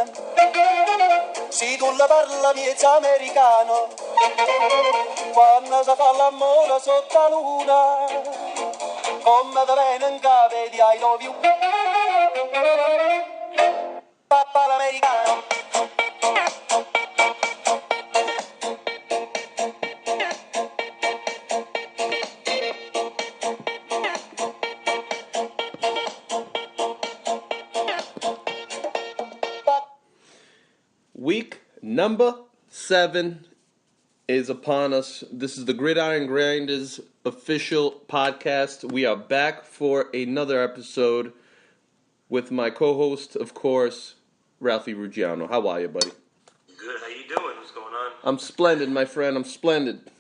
man. Se tu la parla miezza americano, quando si fa l'amore sotto la luna, come te viene in capo di I love you. Papà l'americano. Week number 7 is upon us. This is the Gridiron Grinders official podcast. We are back for another episode with my co-host, of course, Ralphie Ruggiano. How are you, buddy? Good. How you doing? What's going on? I'm splendid, my friend. I'm splendid.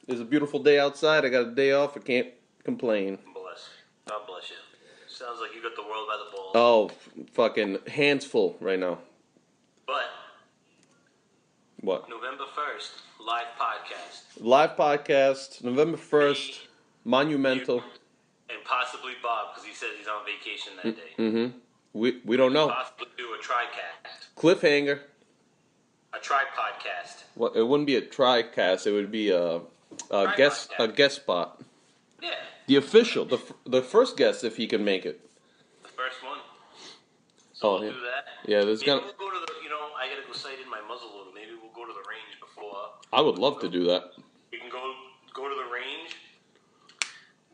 It's a beautiful day outside. I got a day off. I can't complain. Bless. God bless you. Sounds like you got the world by the balls. Oh, fucking hands full right now. But what? November 1st, live podcast. Live podcast, November 1st, Me, monumental. you, and possibly Bob, because he says he's on vacation that day. Mm-hmm. We don't know. Possibly do a TriCast. Cliffhanger. A TriPodcast. Well, it wouldn't be a TriCast. It would be a guest spot. Yeah. The official, the first guest, if he can make it. The first one. So we'll do that. Yeah, there's Maybe we'll go to the, I gotta go sight in my muzzle loader. Maybe we'll go to the range before. I would love to do that. We can go to the range.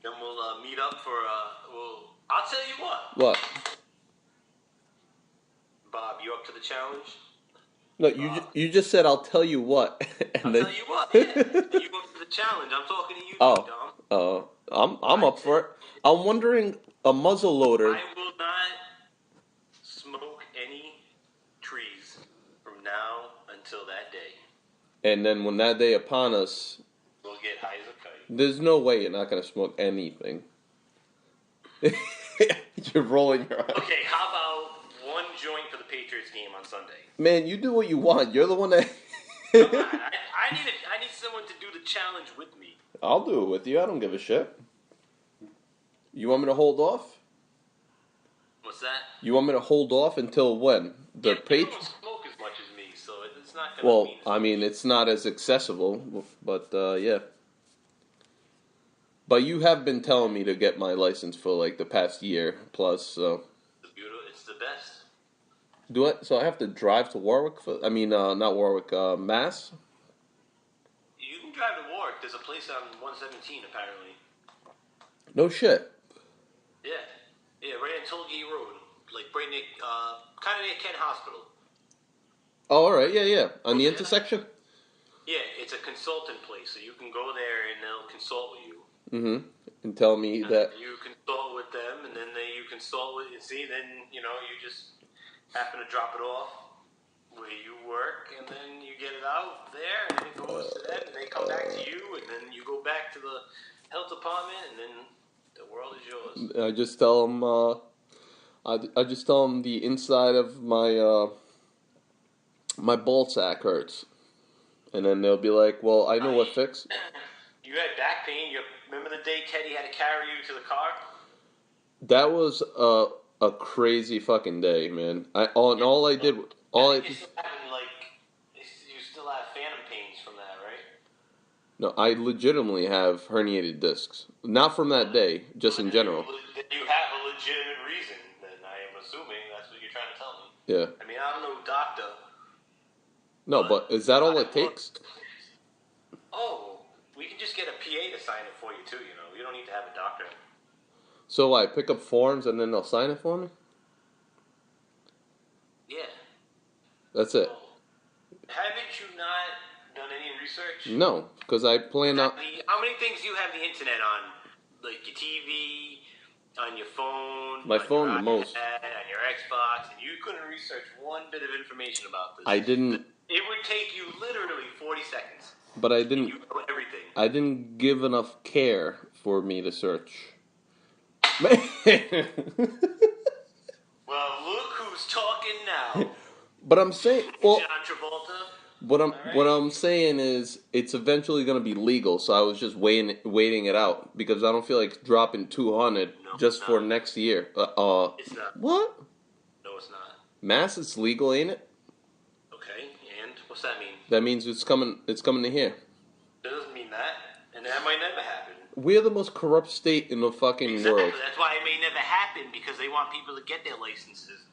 Then we'll meet up for, I'll tell you what. What? Bob, you up to the challenge? No, you just said, I'll tell you what. I'll tell you what, yeah. You up to the challenge. I'm talking to you, Dom. I'm up for it. I'm wondering, a muzzle loader. I will not smoke any trees from now until that day. And then when that day upon us, we'll get high as a kite. There's no way you're not going to smoke anything. You're rolling your eyes. Okay, how about one joint for the Patriots game on Sunday? Man, you do what you want. You're the one that... Come on, I need someone to do the challenge with me. I'll do it with you. I don't give a shit. You want me to hold off? What's that? You want me to hold off until when? You don't smoke as much as me, so it's not going to Well, mean... I mean, it's not as accessible, but, yeah. But you have been telling me to get my license for, like, the past year plus, so... It's the best. Do it? So I have to drive to Warwick not Warwick, Mass? You can drive to Warwick. There's a place on 117, apparently. No shit. Yeah, right on Tollgate Road. Like, right near, kind of near Kent Hospital. Oh, alright, yeah. On the intersection? Yeah, it's a consultant place, so you can go there and they'll consult with you. Mm-hmm. And tell me that... You consult with them, and then you consult with... then, you just happen to drop it off where you work, and then you get it out there, and then it goes to them, and they come back to you, and then you go back to the health department, and then the world is yours. I just tell them, I just tell them the inside of my, my ball sack hurts. And then they'll be like, well, I know what fix. You had back pain. Remember the day Teddy had to carry you to the car? That was a crazy fucking day, man. You still have phantom pains from that, right? No, I legitimately have herniated discs. Not from that day, just in general. You have a legitimate reason, then I am assuming that's what you're trying to tell me. Yeah. I mean, I'm no doctor. No, but is that all it takes? Oh, we can just get a PA to sign it for you, too, You don't need to have a doctor. So I pick up forms and then they'll sign it for me? Yeah. That's it. Haven't you not done any research? No, because I plan on... How many things do you have the internet on? Like your TV, on your phone, my phone the most. On your Xbox, and you couldn't research one bit of information about this. I didn't... It would take you literally 40 seconds. But I didn't... You know everything. I didn't give enough care for me to search. Man. Well, look who's talking now. But I'm saying... Well, John Travolta. What I'm saying is, it's eventually going to be legal, so I was just waiting it out, because I don't feel like dropping $200 just for next year. It's not. What? No, it's not. Mass is legal, ain't it? Okay, and what's that mean? That means it's coming to here. That doesn't mean that, and that might never happen. We're the most corrupt state in the fucking world. That's why it may never happen, because they want people to get their licenses.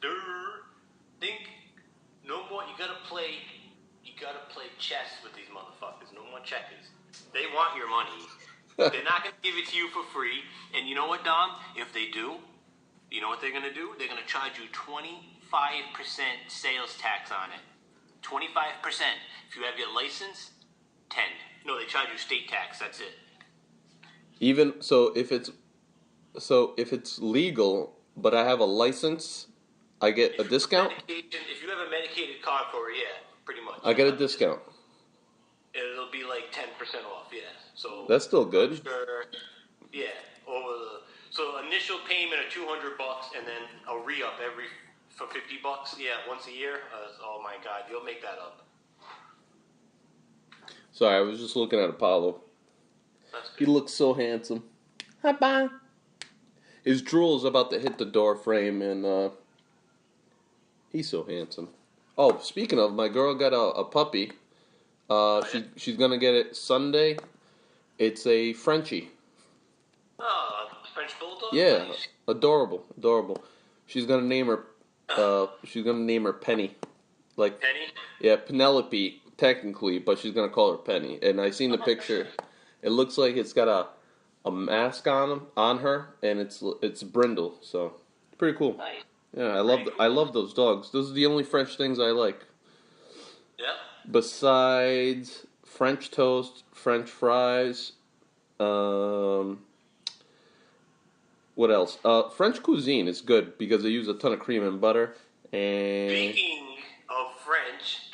Think no more. You gotta play chess with these motherfuckers. No more checkers. They want your money. They're not gonna give it to you for free. And you know what, Dom? If they do, you know what they're gonna do? They're gonna charge you 25% sales tax on it. 25%. If you have your license, 10. No, they charge you state tax. That's it. Even so, if it's legal, but I have a license, I get a discount. If you have a medicated card for it, yeah, pretty much. I get a discount. It'll be like 10% off, yeah. So that's still good. Sure, yeah, so initial payment of $200 and then a re-up for $50. Yeah, once a year. Oh my God, you'll make that up. Sorry, I was just looking at Apollo. He looks so handsome. Bye. His drool's about to hit the door frame, and he's so handsome. Oh, speaking of, my girl got a puppy. She's gonna get it Sunday. It's a Frenchie. Oh, French bulldog. Yeah, nice. adorable. She's gonna name her. Penny. Like Penny. Yeah, Penelope technically, but she's gonna call her Penny. And I seen the picture. It looks like it's got a mask on her, and it's brindle. So it's pretty cool. Nice. Yeah, I love those dogs. Those are the only French things I like. Yeah. Besides French toast, French fries, what else? French cuisine is good because they use a ton of cream and butter. And Speaking of French,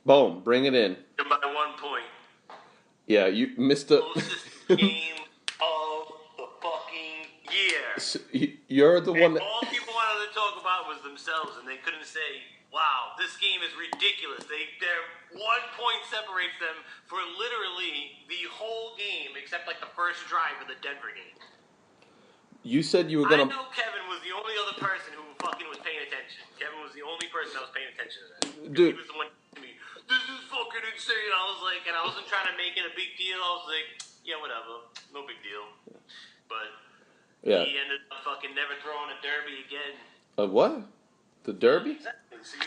boom, bring it in. by 1 point. Yeah, you missed the Closest game of the fucking year. You're the one that. All people wanted to talk about was themselves, and they couldn't say, "Wow, this game is ridiculous." Their 1 point separates them for literally the whole game, except like the first drive of the Denver game. You said you were gonna. I know Kevin was the only other person who fucking was paying attention. Kevin was the only person that was paying attention to that. Dude. He was the one to me. This is fucking insane. I was like, and I wasn't trying to make it a big deal. I was like, yeah, whatever, no big deal. But Yeah. he ended up fucking never throwing a derby again. What? The Derby? Exactly. So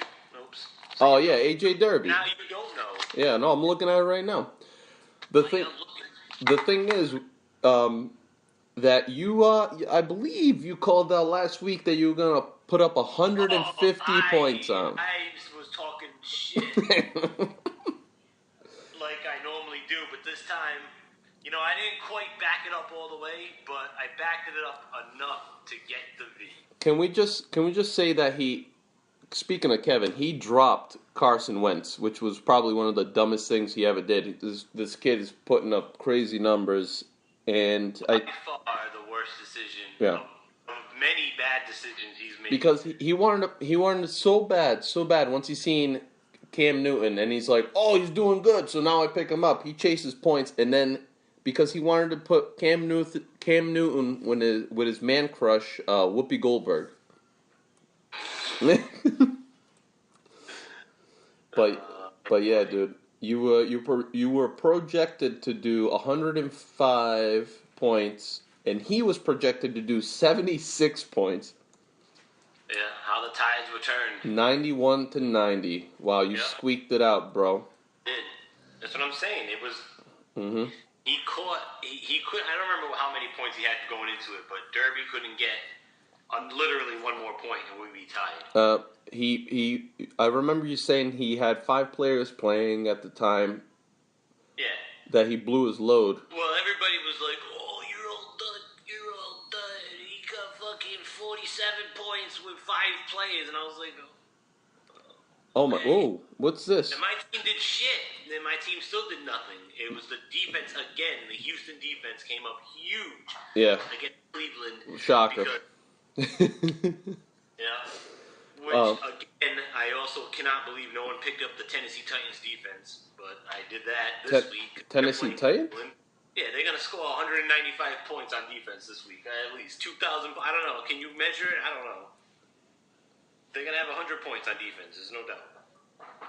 oops. Oh yeah, AJ Derby. Now you don't know. Yeah, no, I'm looking at it right now. The thing is, that you, I believe you called out last week that you were gonna put up 150 points on. I was talking shit like I normally do, but this time, I didn't quite back it up all the way, but I backed it up enough to get the V. Can we just say that speaking of Kevin, he dropped Carson Wentz, which was probably one of the dumbest things he ever did. This kid is putting up crazy numbers, and By far the worst decision. Yeah. Of many bad decisions he's made. Because he wanted it so bad. Once he seen Cam Newton, and he's like, oh, he's doing good, so now I pick him up. He chases points, and then because he wanted to put Cam Newton with his man crush, Whoopi Goldberg. But yeah, dude, you were projected to do 105 points, and he was projected to do 76 points. Yeah, how the tides were turned. 91-90. Wow, you squeaked it out, bro. Did. That's what I'm saying. It was. Mm-hmm. He couldn't. I don't remember how many points he had going into it, but Derby couldn't get literally one more point, and we'd be tied. I remember you saying he had 5 players playing at the time. Yeah. That he blew his load. Well, everybody was like, "Oh, you're all done. He got fucking 47 points with 5 players," and I was like, "Oh my! Oh, what's this?" And my team did shit. And my team still did nothing. It was the defense again. The Houston defense came up huge. Yeah. Against Cleveland. Shocker. Yeah. Which, again, I also cannot believe no one picked up the Tennessee Titans defense. But I did that this week. Tennessee Titans? Yeah, they're going to score 195 points on defense this week. At least 2,000. I don't know. Can you measure it? I don't know. They're going to have 100 points on defense, there's no doubt.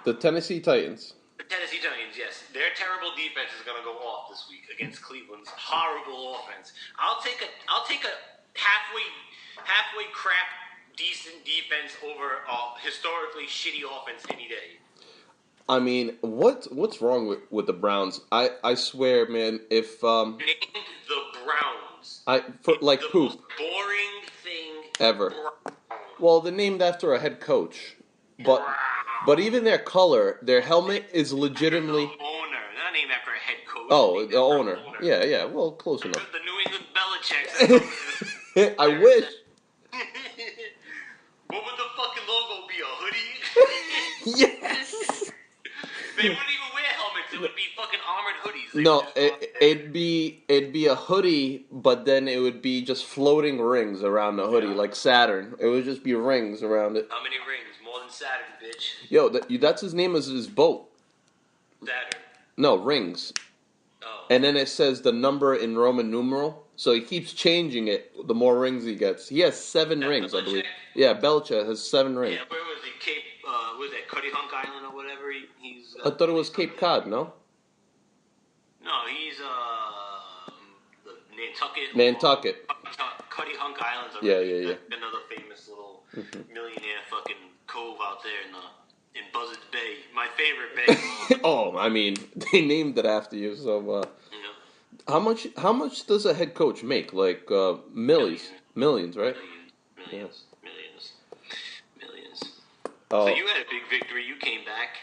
The Tennessee Titans. The Tennessee Titans, yes. Their terrible defense is going to go off this week against Cleveland's horrible offense. I'll take a halfway crap, decent defense over historically shitty offense any day. I mean, what's wrong with the Browns? I swear, man, if Named the Browns. like the poop most boring thing ever. Brown. Well, they're named after a head coach, but even their color, their helmet is legitimately. The owner, not named after a head coach. Oh, the owner. Yeah. Well, close enough. The New England Belichick. I wish. What would the fucking logo be? A hoodie? Yes. They wouldn't even wear helmets. It would be fucking armored hoodies. No, it'd be a hoodie, but then it would be just floating rings around the hoodie, like Saturn. It would just be rings around it. How many rings? More than Saturn, bitch. Yo, that's his name, is his boat. Saturn. No, rings. Oh. And then it says the number in Roman numeral, so he keeps changing it the more rings he gets. He has 7 rings, I believe. Yeah, Belichick has 7 rings. Yeah, where was he? Cape, was that Cuddy Hunk Island or whatever? He's. I thought it was Cape Cod, no? No, he's Nantucket. Nantucket. Cuddy Hunk Islands. Yeah. Another famous little millionaire fucking cove out there in Buzzards Bay. My favorite bay. Oh, I mean, they named it after you, so. How much does a head coach make? Like millions, right? Millions. Oh. So you had a big victory. You came back.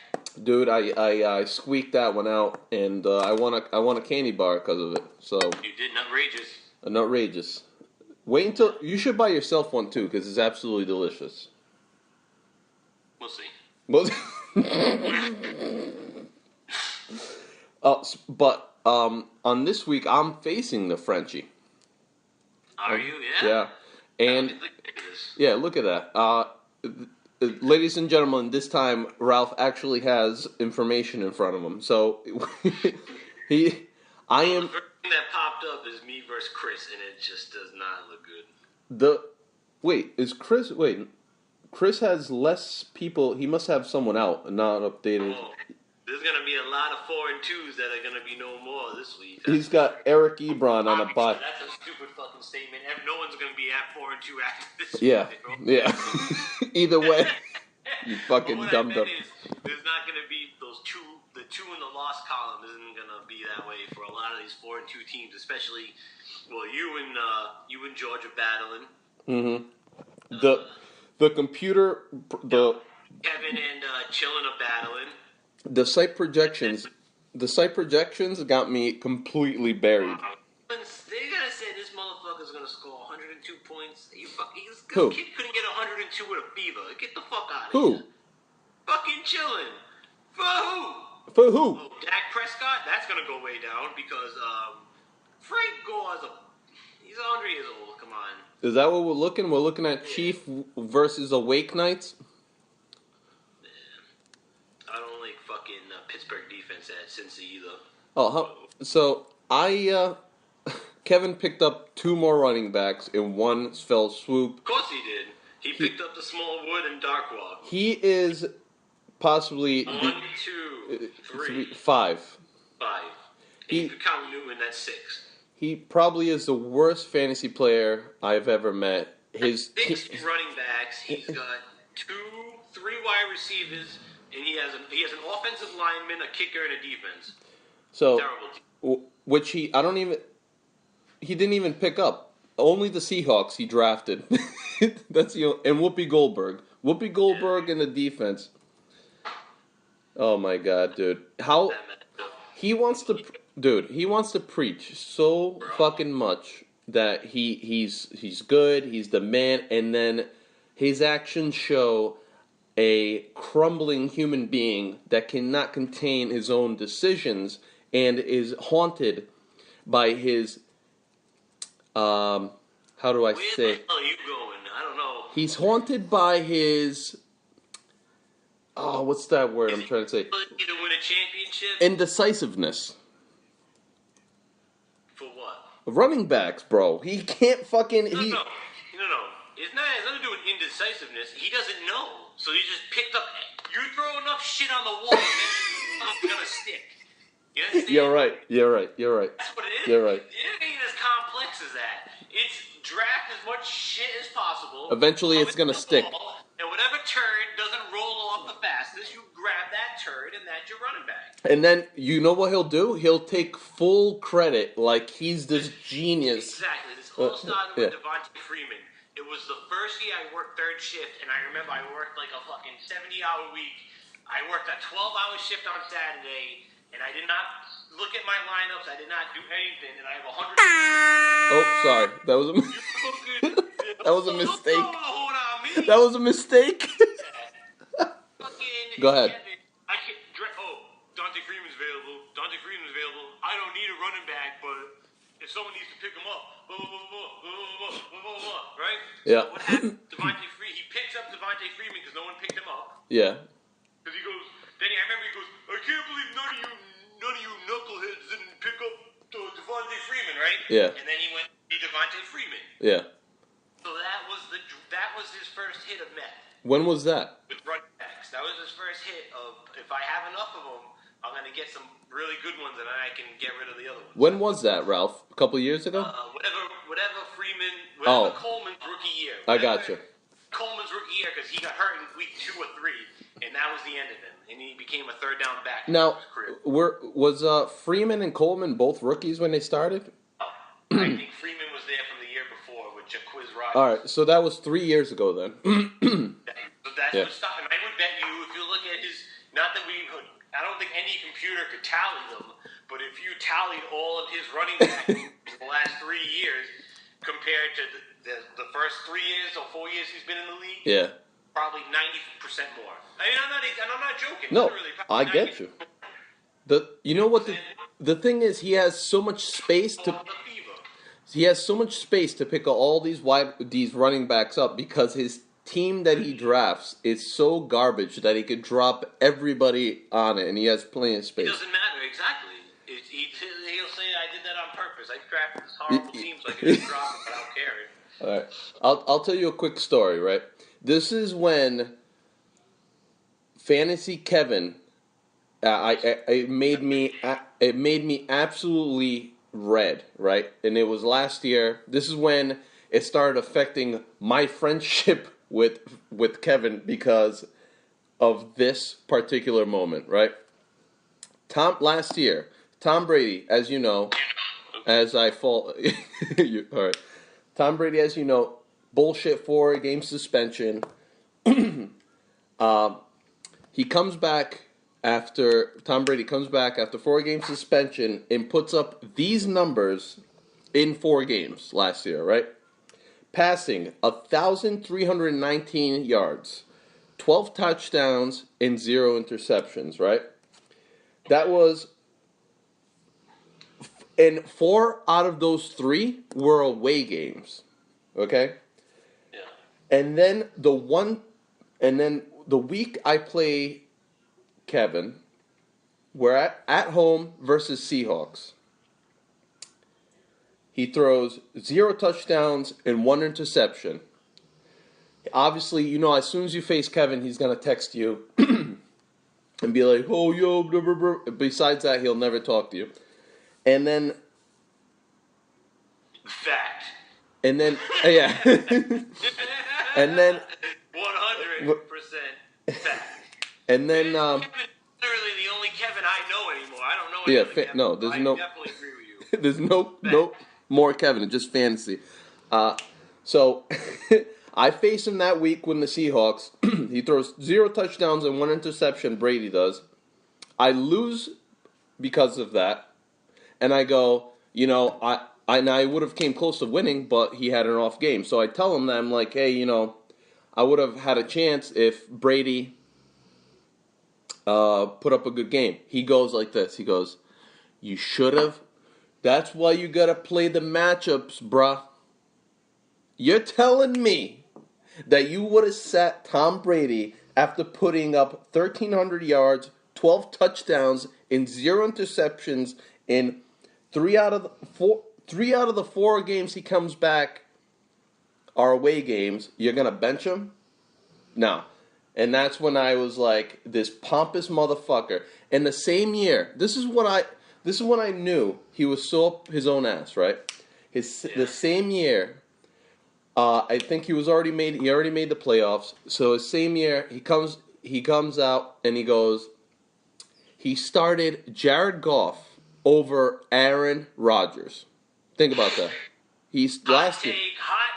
Dude, I squeaked that one out, and I won a candy bar because of it. So You did outrageous. outrageous. Wait until you should buy yourself one too, because it's absolutely delicious. We'll see. Well, but on this week I'm facing the Frenchie. Are you? Yeah. Yeah, and yeah, look at that. Ladies and gentlemen, this time Ralph actually has information in front of him. So I am. The first thing that popped up is me versus Chris, and it just does not look good. Chris has less people. He must have someone out and not updated. Oh, there's gonna be a lot of 4 and 2s that are gonna be no more this week. He's got Eric Ebron on a bye. That's a stupid fucking statement. No one's gonna be at 4 and 2 after this. Yeah, week, yeah. Either way, you fucking dumb dumb. dumb. There's not gonna be the two in the loss column isn't gonna be that way for a lot of these 4 and 2 teams, especially. Well, you and Georgia battling. Mm-hmm. The computer Kevin and Chillin are battling. The site projections got me completely buried. They're gonna say this motherfucker's gonna score 102 points. Who? This kid couldn't get 102 with a fever. Get the fuck out of Who? here. Fucking Chillin. For who? For who? Oh, Dak Prescott? That's gonna go way down because Frank Gore's he's 100 years old. Come on. Is that what we're looking? We're looking at Chief versus Awake Knights? I don't like fucking Pittsburgh defense at Cincy either. So Kevin picked up 2 more running backs in one fell swoop. Of course he did. He picked up the Smallwood and Darkwa. He is possibly 1, 2, 3, 5. 5. If you count Newman, that's 6. He probably is the worst fantasy player I've ever met. His 6 running backs. He's got 3 wide receivers, and he has an offensive lineman, a kicker, and a defense. So, terrible. Which he didn't even pick up. Only the Seahawks he drafted. That's and Whoopi Goldberg. Whoopi Goldberg in the defense. Oh my god, dude! How he wants to preach so fucking much that he's good, he's the man, and then his actions show a crumbling human being that cannot contain his own decisions and is haunted by his how do I say? Where the hell are you going? I don't know. He's haunted by his what's that word I'm trying to say? To win a championship? Indecisiveness. For what? Running backs, bro. He can't fucking. No. it's nothing to do with indecisiveness. He doesn't know, so he just picked up. You throw enough shit on the wall, and it's gonna stick. You understand? You're right. That's what it is. You're right. It ain't as complex as that. It's draft as much shit as possible. Eventually, it's gonna stick. And whatever turd doesn't roll off the fastest, you grab that turd, and that's your running back. And then, you know what he'll do? He'll take full credit, like he's this genius. Exactly. This all started with Yeah. Devontae Freeman. It was the first year I worked third shift, and I remember I worked like a fucking 70-hour week. I worked a 12-hour shift on Saturday, and I did not look at my lineups. I did not do anything, and I have 100. Oh, sorry. That was a that was a mistake. Hold on, me. That was a mistake. Fucking Go ahead. Kevin, I can't. Dante Freeman's available. I don't need a running back, but if someone needs to pick him up, blah blah blah blah blah blah blah. Right? Yeah. So what happened? He picks up Devontae Freeman because no one picked him up. Yeah. Because he goes. Then I remember he goes. I can't believe none of you knuckleheads didn't pick up Devontae Freeman, right? Yeah. And then he went to Devontae Freeman. Yeah. So that was his first hit of meth. When was that? With running backs. That was his first hit of, if I have enough of them, I'm going to get some really good ones and then I can get rid of the other ones. When was that, Ralph? A couple years ago? Whatever Freeman, Coleman's rookie year. I got you. Coleman's rookie year, because he got hurt in week 2 or 3, and that was the end of him. And he became a third down back Now, in his career. was Freeman and Coleman both rookies when they started? I think Freeman was there from the year before with Jaquiz Rogers. All right, so that was 3 years ago then. So that's Yeah. what stuff. And I would bet you, if you look at his, I don't think any computer could tally them, but if you tallied all of his running backs in the last 3 years compared to the first 3 years or 4 years he's been in the league, Yeah. probably 90% more. I mean, I'm not joking. No, Literally, I get you. You know what the thing is, he has so much space to pick all these running backs up because his team that he drafts is so garbage that he could drop everybody on it and he has plenty of space. It doesn't matter, exactly. He'll say, I did that on purpose. I drafted this horrible team so I could just drop it without caring. All right, I'll tell you a quick story. Right, this is when Fantasy Kevin, it made me absolutely red. Right, and it was last year. This is when it started affecting my friendship with Kevin because of this particular moment. Right, last year, Tom Brady, as you know, all right. Tom Brady, as you know, bullshit 4-game suspension. He comes back Tom Brady comes back after 4-game suspension and puts up these numbers in 4 games last year, right? Passing 1,319 yards, 12 touchdowns, and 0 interceptions, right? That was... And 4 out of those 3 were away games, okay? Yeah. And then the week I play Kevin, we're at home versus Seahawks. He throws 0 touchdowns and 1 interception. Obviously, as soon as you face Kevin, he's gonna text you and be like, "Oh, yo." Blah, blah, blah. Besides that, he'll never talk to you. And then, fact. And then, yeah. And then, 100% fact. And then, Kevin is literally the only Kevin I know anymore. I don't know any other Kevin. No, there's I definitely agree with you. There's no more Kevin. It's just fantasy. So I face him that week when the Seahawks. He throws 0 touchdowns and 1 interception. Brady does. I lose because of that. And I go, I would have came close to winning, but he had an off game. So I tell him that I'm like, hey, I would have had a chance if Brady put up a good game. He goes like this. He goes, you should have. That's why you got to play the matchups, bruh. You're telling me that you would have sat Tom Brady after putting up 1,300 yards, 12 touchdowns, and 0 interceptions in 3 out of the 4 games he comes back our away games, you're gonna bench him? No. And that's when I was like, this pompous motherfucker. And the same year, this is when I knew he was so up his own ass, right? The same year, I think he already made the playoffs. So his same year, he comes out and he goes, he started Jared Goff over Aaron Rodgers. Think about that.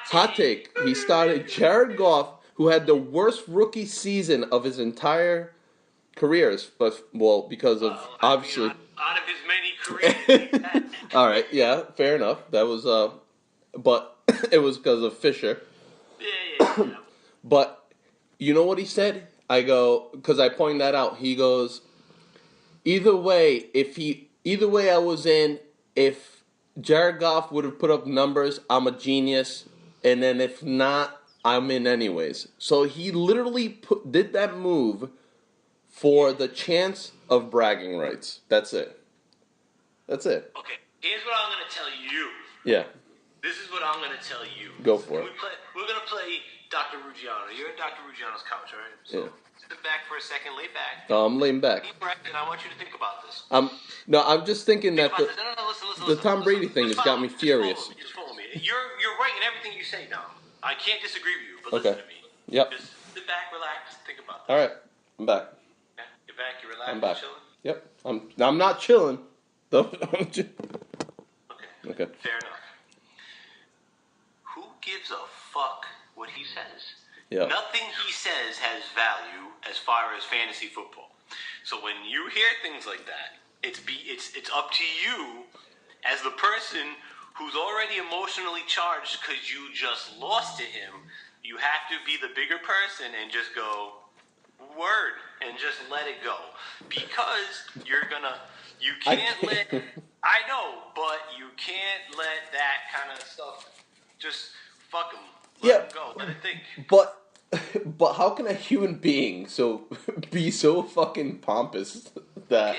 Hot take. He started Jared Goff, who had the worst rookie season of his entire career, because of obviously out of his many careers. All right, yeah, fair enough. That was but it was because of Fisher. Yeah. But you know what he said? I go, because I pointed that out. He goes, either way I was in, if Jared Goff would have put up numbers, I'm a genius, and then if not, I'm in anyways. So he literally did that move for the chance of bragging rights. That's it. Okay, here's what I'm going to tell you. Yeah. This is what I'm going to tell you. Go for it. We're going to play Dr. Ruggiano. You're in Dr. Ruggiano's couch, all right? So sit back for a second, lay back. No, I'm laying back. Deep breath, and I want you to think about this. I'm just thinking that the Tom Brady thing has got me furious. Just follow me. You're right in everything you say now. I can't disagree with you, but listen to me. Yep. Just sit back, relax, think about this. All right, I'm back. Yeah, you're back, you're relaxed, I'm back. you're chilling? Yep. I'm not chilling. Okay. Okay. Fair enough. Who gives a fuck what he says? Yeah. Nothing he says has value as far as fantasy football. So when you hear things like that, it's up to you as the person who's already emotionally charged because you just lost to him. You have to be the bigger person and just go word and just let it go, because you can't let. I know, but you can't let that kind of stuff just fuck him. Let him go. Let it think. But how can a human being be so fucking pompous that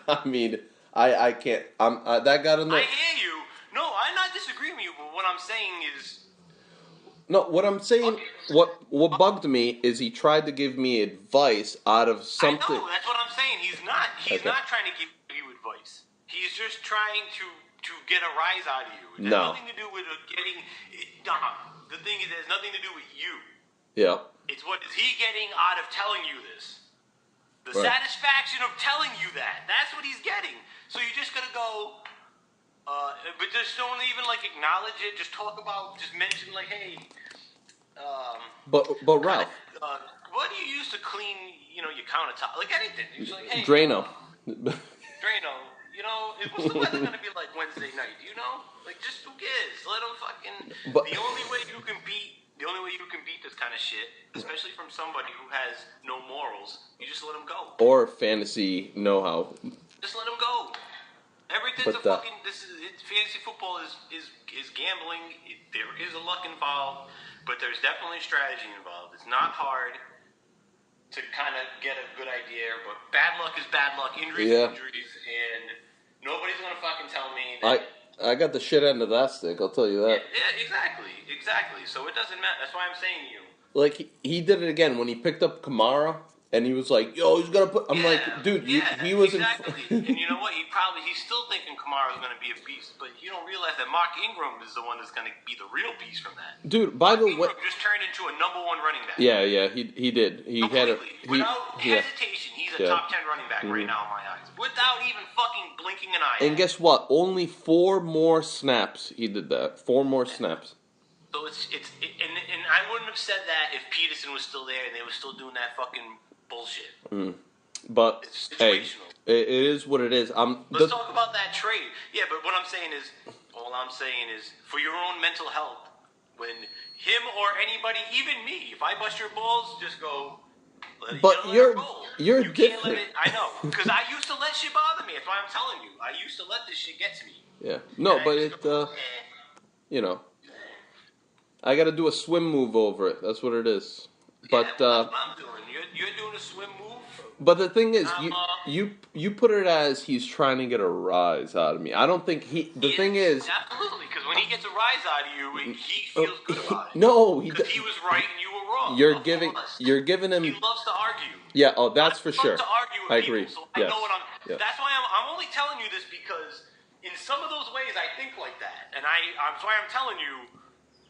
I mean I can't. That got in there. I hear you. No, I'm not disagreeing with you, but what I'm saying is. No, what I'm saying, what bugged me is he tried to give me advice out of something. I know, that's what I'm saying. He's not trying to give you advice. He's just trying to get a rise out of you. It has nothing to do with getting. The thing is, it has nothing to do with you. Yeah. It's what is he getting out of telling you this? The satisfaction of telling you that. That's what he's getting. So you're just gonna go. But just don't even acknowledge it. Just talk about. Just mention hey. But Ralph. What do you use to clean your countertop? Anything. It's hey. Drano. Drano. What's the weather gonna be like Wednesday night? Just who cares? Let them fucking. The only way you can beat this kind of shit, especially from somebody who has no morals, you just let them go. Or fantasy know-how. Just let them go. Everything's fantasy football is gambling. There is a luck involved, but there's definitely strategy involved. It's not hard to kind of get a good idea, but bad luck is bad luck. Injuries are injuries, and nobody's gonna fucking tell me that. I got the shit end of that stick. I'll tell you that. Yeah, exactly. So it doesn't matter. That's why I'm saying to you. He did it again when he picked up Kamara. And he was like, "Yo, he's gonna put." I'm like, "Dude, he was exactly." And you know what? He's still thinking Kamara is gonna be a beast, but you don't realize that Mark Ingram is the one that's gonna be the real beast from that. Dude, by the way, just turned into a number one running back. Yeah, he did. He had without hesitation. He's a top 10 running back right now in my eyes, without even fucking blinking an eye. And guess what? Only 4 more snaps. He did that. 4 more snaps. So and I wouldn't have said that if Peterson was still there and they were still doing that fucking bullshit. But hey, it is what it is. Let's talk about that trade. Yeah, but all I'm saying is, for your own mental health, when him or anybody, even me, if I bust your balls, just go. But you're you different. Can't let it, I know, because I used to let shit bother me. That's why I'm telling you. I used to let this shit get to me. Yeah. No, but I got to do a swim move over it. That's what it is. But that's what I'm doing. You're doing a swim move. But the thing is, you put it as he's trying to get a rise out of me. I don't think The thing is, absolutely, because when he gets a rise out of you, he feels good about it. No, because he was right and you were wrong. You're giving him. He loves to argue. Yeah. Oh, that's for sure. To argue with I people, agree. so Yes. I know what Yes. That's why I'm only telling you this because in some of those ways I think like that, and that's why I'm telling you.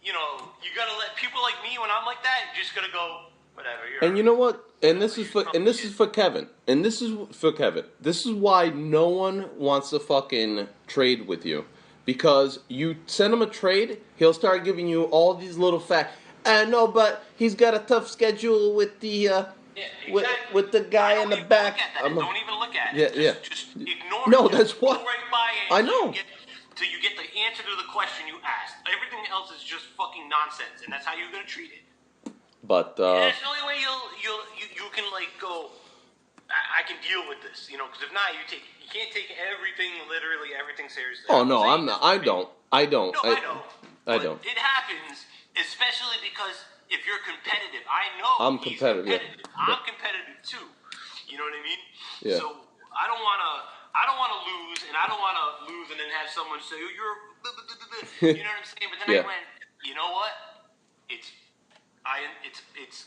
You know, you gotta let people like me when I'm like that. You're just gonna go whatever. And you know what? And this is for Kevin. And this is for Kevin. This is why no one wants to fucking trade with you. Because you send him a trade, he'll start giving you all these little facts. No, but he's got a tough schedule with the with the guy in the back. Don't even look at it. Yeah, just ignore it. No, that's what. Go right by it. I know. Till you get the answer to the question you asked. Everything else is just fucking nonsense, and that's how you're gonna treat it. But and that's the only way you can like go. I can deal with this, you know, because if not, you can't take literally everything seriously. Oh no, I'm not. I don't. No, I know. I don't. It happens, especially because if you're competitive, I know I'm competitive. Yeah. I'm competitive too. You know what I mean? Yeah. So I don't want to lose, and I don't want to lose and then have someone say, "Oh, you're," you know what I'm saying? But then I went, you know what? It's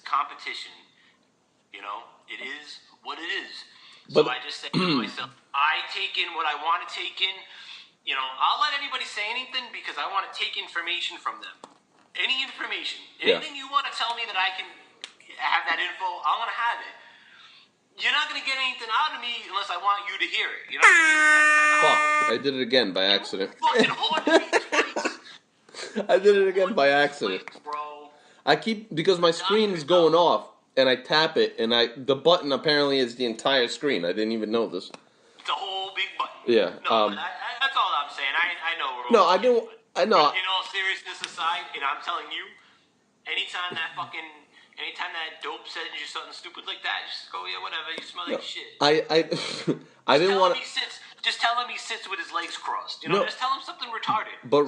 competition. You know, it is what it is. So I just say to myself, I take in what I want to take in. You know, I'll let anybody say anything because I want to take information from them. Any information, anything you want to tell me that I can have that info, I want to have it. You're not going to get anything out of me unless I want you to hear it. You know what I mean? Fuck, I did it again by accident. Fucking haunted me twice. I did it again by accident. Twice, bro. I keep, because my screen is going off, and I tap it, and the button apparently is the entire screen. I didn't even know this. It's a whole big button. Yeah. No, that's all I'm saying. I know we're No, I don't. I know. In all seriousness aside, and I'm telling you, anytime that dope says you something stupid like that, just go, yeah, whatever. You smell like shit. I didn't want to. Just tell him he sits with his legs crossed. You know, just tell him something retarded. But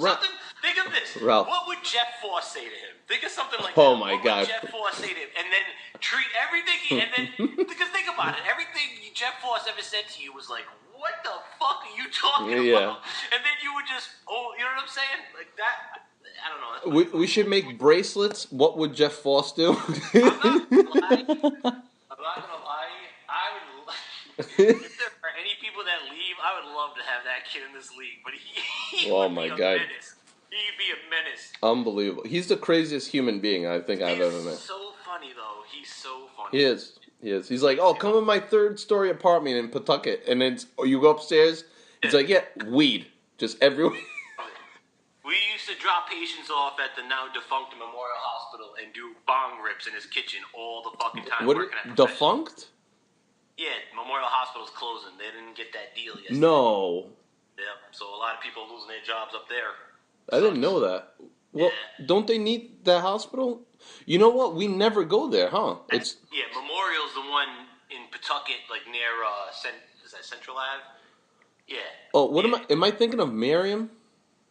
think of this. Ralph. What would Jeff Force say to him? Think of something like Oh that. my what God. Would Jeff Force say to him? And then treat everything, and then, because think about it, everything Jeff Force ever said to you was like, what the fuck are you talking about? And then you would just, you know what I'm saying? Like that, I don't know. We should make bracelets. What would Jeff Foss do? I'm not gonna lie. If there are any people that leave, I would love to have that kid in this league. But he Oh would my be a God. menace. He'd be a menace. Unbelievable. He's the craziest human being I think I've ever met. He's so funny, though. He's so funny. He is. He's like, oh, come in my 3rd-story apartment in Pawtucket. And then you go upstairs. He's like, yeah, weed. Just everywhere. We used to drop patients off at the now defunct Memorial Hospital and do bong rips in his kitchen all the fucking time. What? Working at Defunct? Yeah, Memorial Hospital's closing. They didn't get that deal yesterday. No. Yep, so a lot of people are losing their jobs up there. I didn't know that. Well, don't they need that hospital? You know what? We never go there, huh? Memorial's the one in Pawtucket, like near is that Central Ave? Yeah. Oh, am I thinking of Merriam?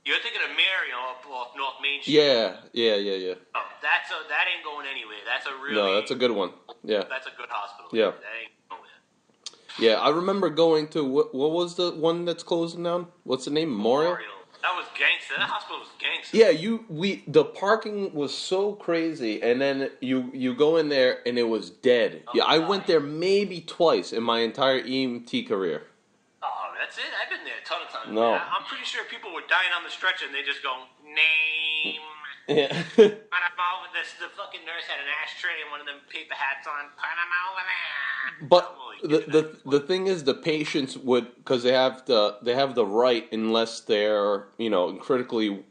You're thinking of Marion off North Main Street. Yeah. Oh, that ain't going anywhere. That's a really No, that's a good one. Yeah. That's a good hospital. Yeah. That ain't nowhere. Yeah, I remember going to what was the one that's closing down? What's the name? Memorial? That was gangster. That hospital was gangster. Yeah, the parking was so crazy, and then you go in there and it was dead. Oh, yeah, I went there maybe twice in my entire EMT career. Oh, that's it? I've been there a ton of times. No. I'm pretty sure people were dying on the stretcher and they just go, name. Yeah. Put 'em over this. The fucking nurse had an ashtray and one of them paper hats on. Put 'em over there. But the thing is, the patients would, because they have the right, unless they're critically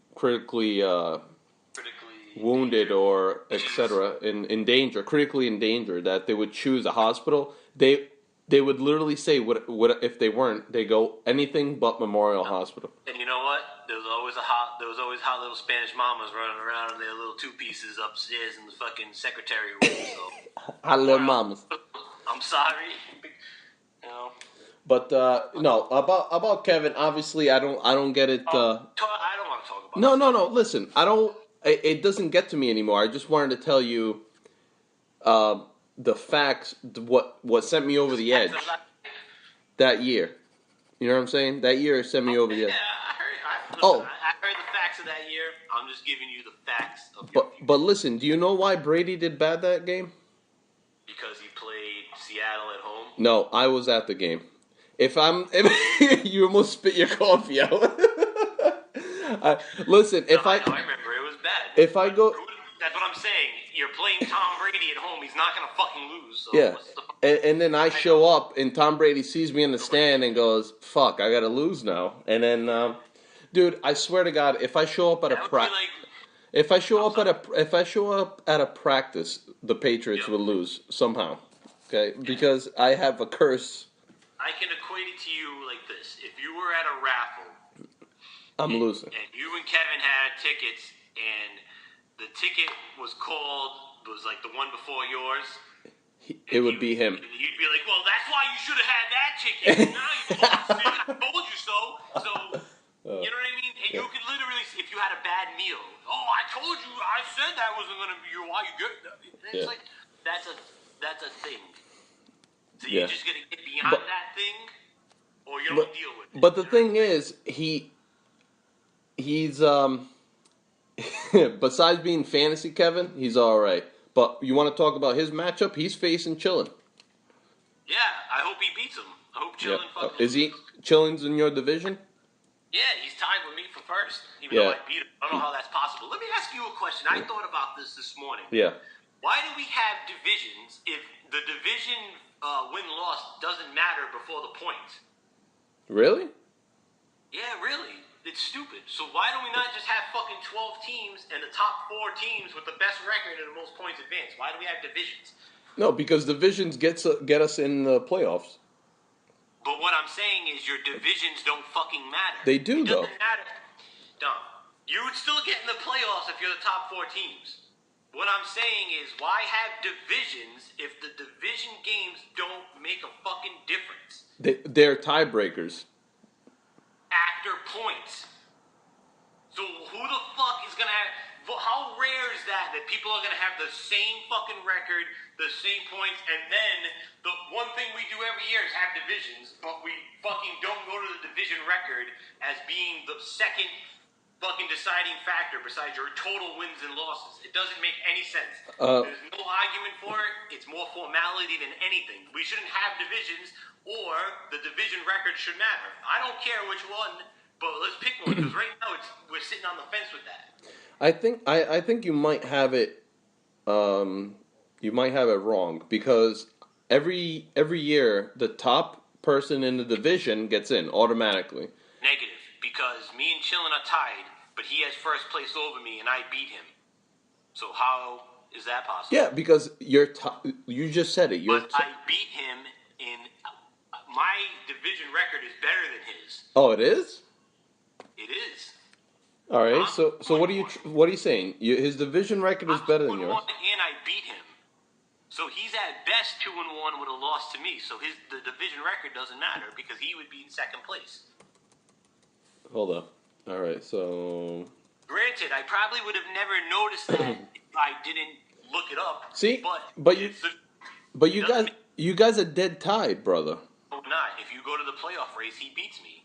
wounded or etc. in danger, critically endangered, that they would choose a hospital. They would literally say, what if they weren't? They go anything but Memorial Hospital. And you know what? There was always hot little Spanish mamas running around in their little 2-pieces upstairs in the fucking secretary room. So, Hot little mamas. I'm sorry. But no, about Kevin. Obviously, I don't get it. I don't want to talk about. No. Listen, I don't. It doesn't get to me anymore. I just wanted to tell you the facts. What sent me over the edge that year. You know what I'm saying? That year sent me over the edge. I heard the facts of that year. I'm just giving you the facts of your future. But listen, do you know why Brady did bad that game? Because he played Seattle at home. No, I was at the game. If you almost spit your coffee out. Listen, I remember it was bad. If I go, that's what I'm saying. You're playing Tom Brady at home. He's not gonna fucking lose. So yeah. And then I show up, and Tom Brady sees me in the stand and goes, "Fuck, I gotta lose now." And then, dude, I swear to God, if I show up at if I show up at a practice, the Patriots will lose somehow. Okay, because I have a curse. I can equate it to you like this: if you were at a raffle, I'm losing, and you and Kevin had tickets, and the ticket was like the one before yours. It would be him. You'd be like, "Well, that's why you should have had that ticket. Now you lost. I told you so." So, you know what I mean? And you could literally, if you had a bad meal, I told you. I said that wasn't going to be why you get. It's like that's a thing. So you're just going to get beyond that thing, or you don't deal with it. But the thing is, he's besides being fantasy Kevin, he's all right. But you want to talk about his matchup? He's facing Chillin. Yeah, I hope he beats him. I hope Chillin fucking Is he Chillin's in your division? Yeah, he's tied with me for first, even though I beat him. I don't know how that's possible. Let me ask you a question. I thought about this morning. Yeah. Why do we have divisions if the division win-loss doesn't matter before the points? Really? Yeah, really. It's stupid. So why don't we not just have fucking 12 teams and the top 4 teams with the best record and the most points advanced? Why do we have divisions? No, because divisions get us in the playoffs. But what I'm saying is your divisions don't fucking matter. They do, it though. Doesn't matter. Dumb. You would still get in the playoffs if you're the top 4 teams. What I'm saying is, why have divisions if the division games don't make a fucking difference? They're tiebreakers. After points. So who the fuck is gonna have? How rare is that people are gonna have the same fucking record, the same points, and then the one thing we do every year is have divisions, but we fucking don't go to the division record as being the second fucking deciding factor besides your total wins and losses. It doesn't make any sense. There's no argument for it. It's more formality than anything. We shouldn't have divisions, or the division record should matter. I don't care which one, but let's pick one, because right now we're sitting on the fence with that. I think you might have it. You might have it wrong, because every year the top person in the division gets in automatically. Negative, because me and Chillin are tied, but he has first place over me and I beat him. So how is that possible? Yeah, because you just said it. But I beat him in my division record is better than his. Oh, it is? It is. All right. So what are you saying? His division record is better than yours. And I beat him. So he's at best 2-1 with a loss to me. So the division record doesn't matter because he would be in second place. Hold up. All right. So. Granted, I probably would have never noticed that if I didn't look it up. See, but you guys are dead tied, brother. No, not. If you go to the playoff race, he beats me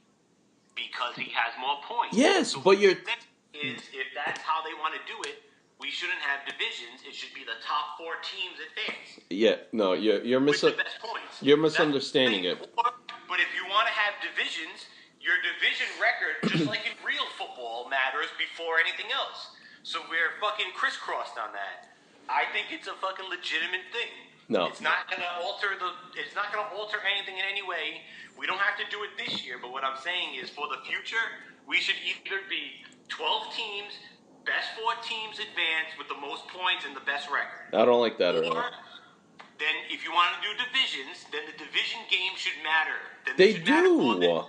because he has more points. Yes, so but you're. If that's how they want to do it, we shouldn't have divisions. It should be the top 4 teams advance. Yeah, no, you're with the best points. You're misunderstanding it. But if you want to have divisions, your division record, just like in real football, matters before anything else. So we're fucking crisscrossed on that. I think it's a fucking legitimate thing. No, it's not gonna alter anything in any way. We don't have to do it this year. But what I'm saying is, for the future, we should either be 12 teams, best 4 teams advance with the most points and the best record. I don't like that at all. Then, if you want to do divisions, then the division game should matter. Then they do,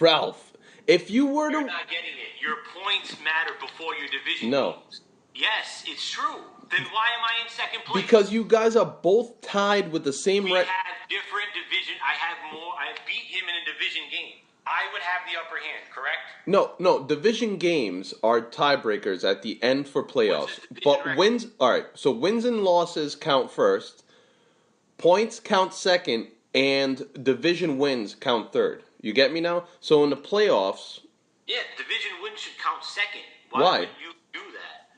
Ralph. If you were to, you're not getting it. Your points matter before your division. No. Games. Yes, it's true. Then why am I in second place? Because you guys are both tied with the same record. We have different division. I have more. I beat him in a division game. I would have the upper hand, correct? No. Division games are tiebreakers at the end for playoffs. But record? wins. All right. So wins and losses count first. Points count second, and division wins count third. You get me now? So in the playoffs. Yeah, division wins should count second. Why? would you do that?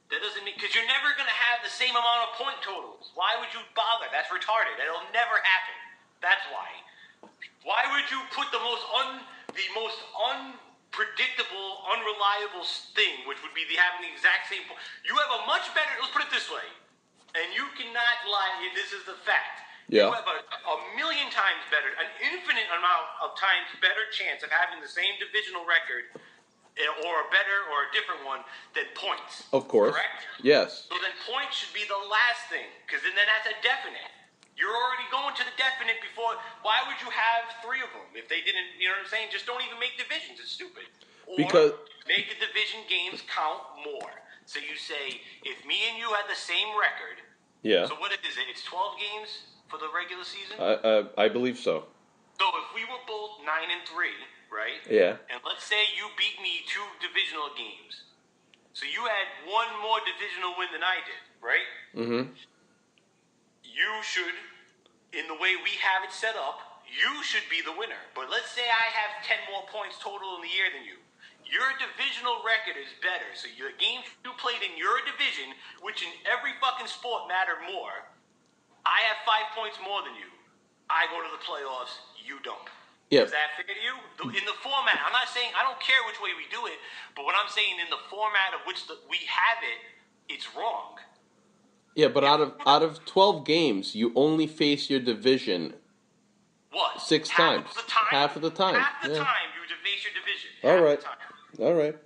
That doesn't mean, because you're never going to have the same amount of point totals. Why would you bother? That's retarded. That'll never happen. That's why. Why would you put the most unpredictable, unreliable thing, which would be having the exact same point? You have a much better, let's put it this way, and you cannot lie, this is the fact. Yeah. You have a million times better, an infinite amount of times better chance of having the same divisional record or a better or a different one than points. Of course. Correct? Yes. So then points should be the last thing, because then that's a definite. You're already going to the definite before. Why would you have 3 of them if they didn't, you know what I'm saying? Just don't even make divisions. It's stupid. Or Because make the division games count more. So you say, if me and you had the same record. yeah, So what is it? It's 12 games for the regular season? I believe so. So if we were both 9-3, right? Yeah. And let's say you beat me 2 divisional games. So you had 1 more divisional win than I did, right? Mm-hmm. You should, in the way we have it set up, you should be the winner. But let's say I have 10 more points total in the year than you. Your divisional record is better. So the games you played in your division, which in every fucking sport matter more, I have 5 points more than you. I go to the playoffs, you don't. Yeah. Is that fair to you? In the format, I'm not saying, I don't care which way we do it, but what I'm saying in the format of which we have it, it's wrong. Yeah, but out of 12 games, you only face your division What? 6 times. Half of the time. Half the Yeah. time you face your division. All Half right. the time. All right.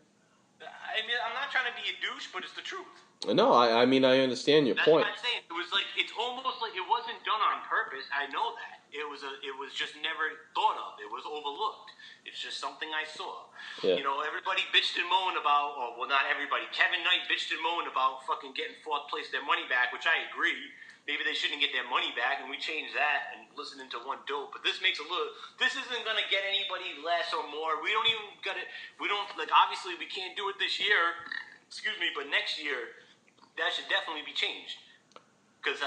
I mean, I'm not trying to be a douche, but it's the truth. No, I mean, I understand your That's point. what I'm saying. It was like, it's almost like it wasn't done on purpose. I know that. It was just never thought of. It was overlooked. It's just something I saw. Yeah. You know, everybody bitched and moaned about, or well, not everybody. Kevin Knight bitched and moaned about fucking getting 4th place their money back, which I agree. Maybe they shouldn't get their money back, and we changed that and listening to one dope. But this makes a little. This isn't gonna get anybody less or more. We don't even got it. We don't like. Obviously, we can't do it this year. Excuse me, but next year, that should definitely be changed. Because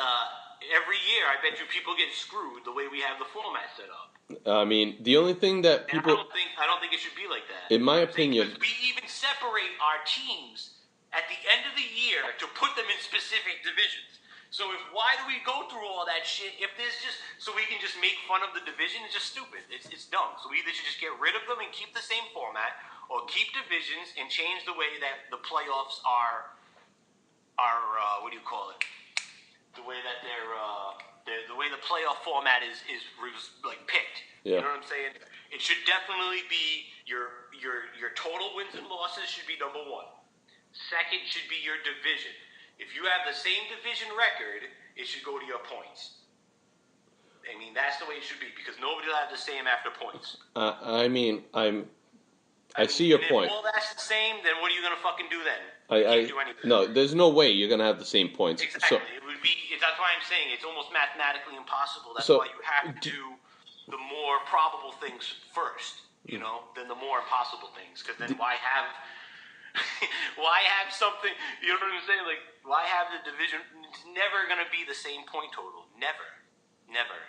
every year, I bet you people get screwed the way we have the format set up. I mean, the only thing that And people, I don't think it should be like that. in my I'm saying, opinion, because we even separate our teams at the end of the year to put them in specific divisions. So why do we go through all that shit if there's just so we can just make fun of the division? It's just stupid. It's dumb. So we either should just get rid of them and keep the same format, or keep divisions and change the way that the playoffs are what do you call it? The way that the way the playoff format is like picked. Yeah. You know what I'm saying? It should definitely be your total wins and losses should be number 1. Second should be your division. If you have the same division record, it should go to your points. I mean, that's the way it should be, because nobody will have the same after points. I mean, I see your point. If all that's the same, then what are you going to fucking do then? You can't do anything. No, there's no way you're gonna have the same points. Exactly. So, It would be. That's why I'm saying it's almost mathematically impossible. That's So, why you have to do the more probable things first, you know, than the more impossible things. Because then why have something? You know what I'm saying? Like, why have the division? It's never gonna be the same point total. Never.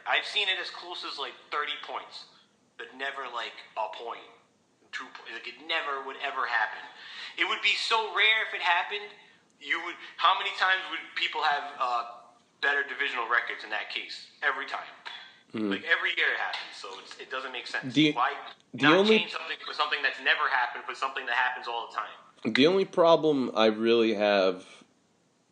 I've seen it as close as like 30 points, but never like a point, 2 points. Like it never would ever happen. It would be so rare if it happened. How many times would people have better divisional records in that case? Every time. Like every year it happens, so it doesn't make sense. Why change something for something that's never happened for something that happens all the time? the only problem I really have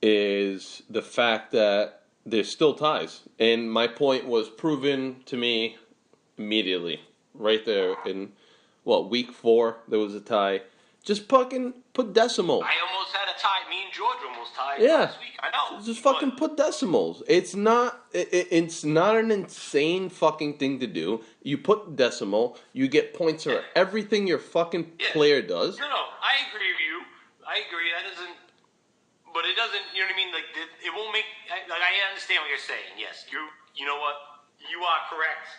is the fact that there's still ties, and my point was proven to me immediately, right there in week 4 there was a tie. Just fucking put decimals. I almost had a tie. Me and George almost tied Yeah. last week. I know. Just fucking put decimals. It's not an insane fucking thing to do. You put decimal, you get points for everything your fucking player does. No, I agree with you. I agree. That doesn't. But it doesn't. You know what I mean? Like it won't make. Like I understand what you're saying. Yes, you know what? You are correct.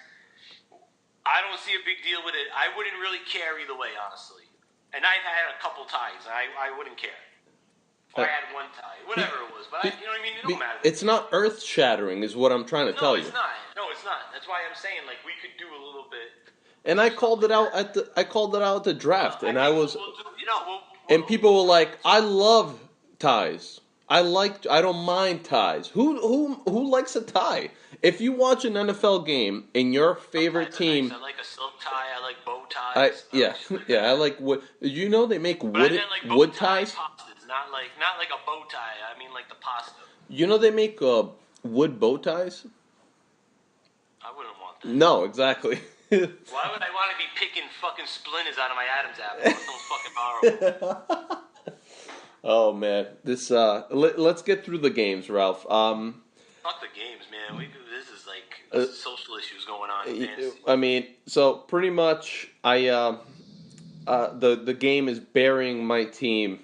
I don't see a big deal with it. I wouldn't really care either way, honestly. And I've had a couple ties. I wouldn't care. If I had one tie, whatever it was. But you know what I mean? It don't matter. It's not earth-shattering, is what I'm trying to tell you. No, it's not. That's why I'm saying like we could do a little bit. And I called it out at the draft, and I was. And people were like, I love ties. I don't mind ties. Who likes a tie? If you watch an NFL game and your favorite team, I like a silk tie. I like bow ties. I like wood. You know they make But I meant like bow wood tie ties. pastas, not like a bow tie. I mean like the pasta. You know they make wood bow ties. I wouldn't want that. No, exactly. Why would I want to be picking fucking splinters out of my Adam's apple? That sounds fucking horrible. Oh man, this let's get through the games, Ralph. Fuck the games, man. This is like social issues going on in fantasy. I mean, so pretty much, the game is burying my team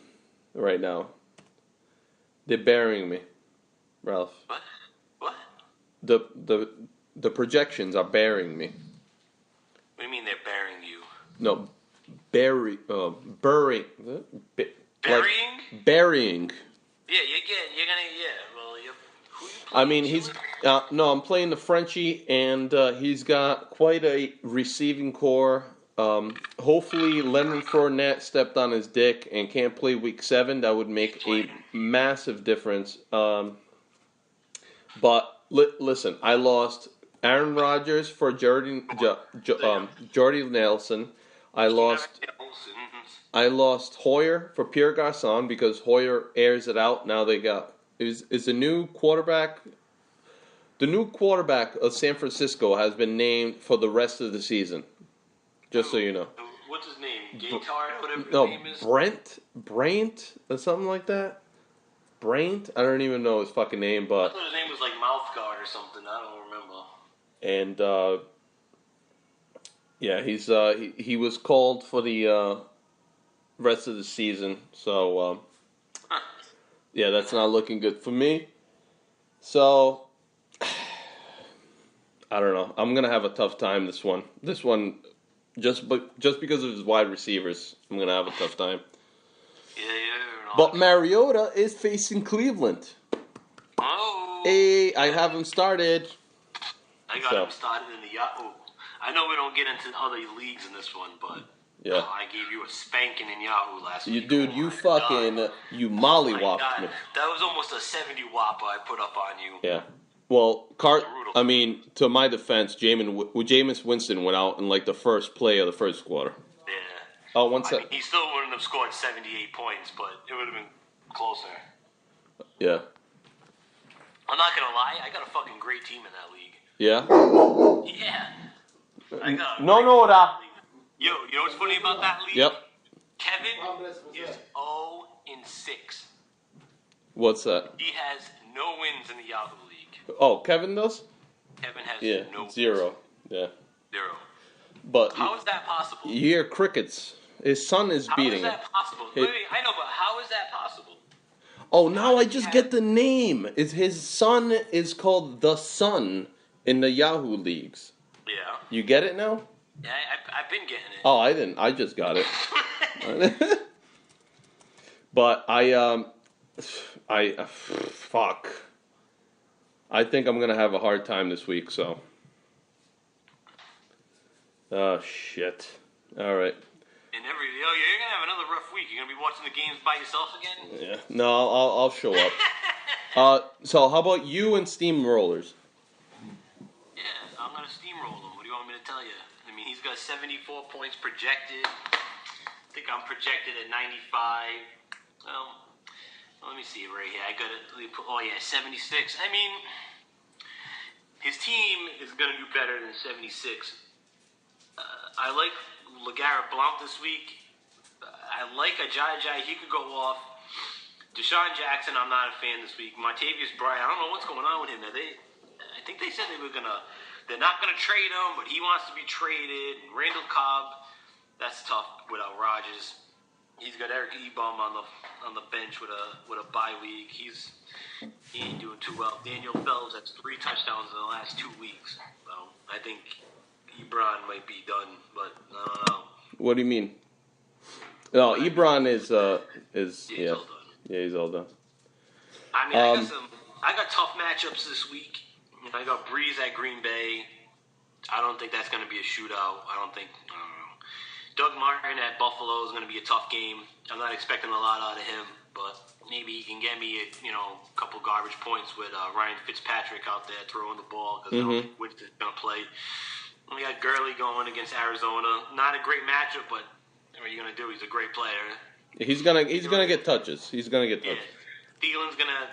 right now. They're burying me, Ralph. What? The projections are burying me. What do you mean they're burying you? No, burying. Burying? Like burying. Yeah, you're gonna, well, who you playing? I mean, he's, no, I'm playing the Frenchie, and he's got quite a receiving core. Hopefully Leonard Fournette stepped on his dick and can't play week 7. That would make a massive difference. But listen, I lost Aaron Rodgers for Jordy Nelson. I lost Hoyer for Pierre Garçon because Hoyer airs it out. Now they got is the new quarterback. The new quarterback of San Francisco has been named for the rest of the season. Just so you know. What's his name? Gaetard, whatever his No, name is? Brent, or something like that. Brent? I don't even know his fucking name, I but... thought his name was like Mouthguard or something. I don't remember. And, yeah, he was called for the rest of the season. So, yeah, that's not looking good for me. So, I don't know. I'm going to have a tough time this one. This one, just because of his wide receivers, I'm going to have a tough time. Yeah. But Mariota is facing Cleveland. Oh. Hey, I have him started. I got him started in the Yahoo. I know we don't get into other leagues in this one, but yeah, I gave you a spanking in Yahoo last week. Dude, you fucking, you mollywopped me. That was almost a 70 whopper I put up on you. Yeah. Well, I mean, to my defense, Jameis Winston went out in like the first play of the first quarter. Yeah. Oh, he still wouldn't have scored 78 points, but it would have been closer. Yeah. I'm not gonna lie, I got a fucking great team in that league. Yeah? Yeah. I got No, that. Yo, you know what's funny about that league? Yep. Kevin is 0-6. What's that? He has no wins in the Yahoo League. Oh, Kevin does? Kevin has no wins. 0. Yeah. 0. But how is that possible? You hear crickets. His son is beating him. How is that possible? Wait, I know, but how is that possible? Oh, now I just get the name. His son is called The Sun in the Yahoo leagues. Yeah. You get it now? Yeah, I've been getting it. Oh, I didn't. I just got it. But fuck. I think I'm gonna have a hard time this week. So. Oh shit! All right. And you're gonna have another rough week. You're gonna be watching the games by yourself again. Yeah. No, I'll show up. So how about you and Steamrollers? Yeah, I'm gonna steamroll him. What do you want me to tell you? I mean, he's got 74 points projected. I think I'm projected at 95. Well, let me see right here. I got it. 76. I mean, his team is gonna do better than 76. I like LeGarrette Blount this week. I like Ajayi. He could go off. Deshaun Jackson, I'm not a fan this week. Martavius Bryant, I don't know what's going on with him. I think they said they're not gonna trade him, but he wants to be traded. Randall Cobb, that's tough without Rodgers. He's got Eric Ebum on the bench with a bye week. He ain't doing too well. Daniel Phelps has 3 touchdowns in the last 2 weeks. So I think Ebron might be done, but I don't know. What do you mean? No, Ebron is all done. Yeah, he's all done. I mean, I got tough matchups this week. I got Breeze at Green Bay. I don't think that's going to be a shootout. I don't know. Doug Martin at Buffalo is going to be a tough game. I'm not expecting a lot out of him, but maybe he can get me a couple garbage points with Ryan Fitzpatrick out there throwing the ball because I don't think Winston's going to play. We got Gurley going against Arizona. Not a great matchup, but what are you going to do? He's a great player. He's gonna get touches. He's gonna get touches. Yeah. Thielen's gonna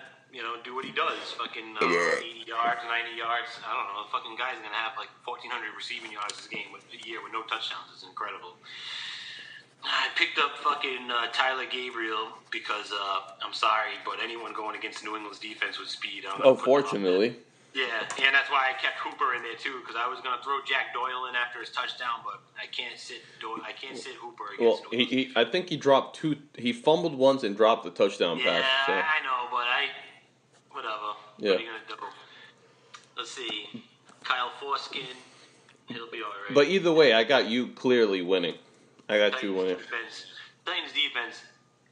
do what he does. Fucking 80 yards, 90 yards. I don't know. The fucking guy's gonna have like 1,400 receiving yards this game with a year with no touchdowns. It's incredible. I picked up fucking Tyler Gabriel because I'm sorry, but anyone going against New England's defense with speed. Fortunately. Yeah, and that's why I kept Hooper in there too, because I was going to throw Jack Doyle in after his touchdown, but I can't sit Hooper against New England. I think he dropped two. He fumbled once and dropped the touchdown pass. Yeah, So. I know, but whatever. Yeah. What are you going to do? Let's see. Kyle Forskin, he'll be all right. But either way, I got you clearly winning. I got you winning. Titans defense.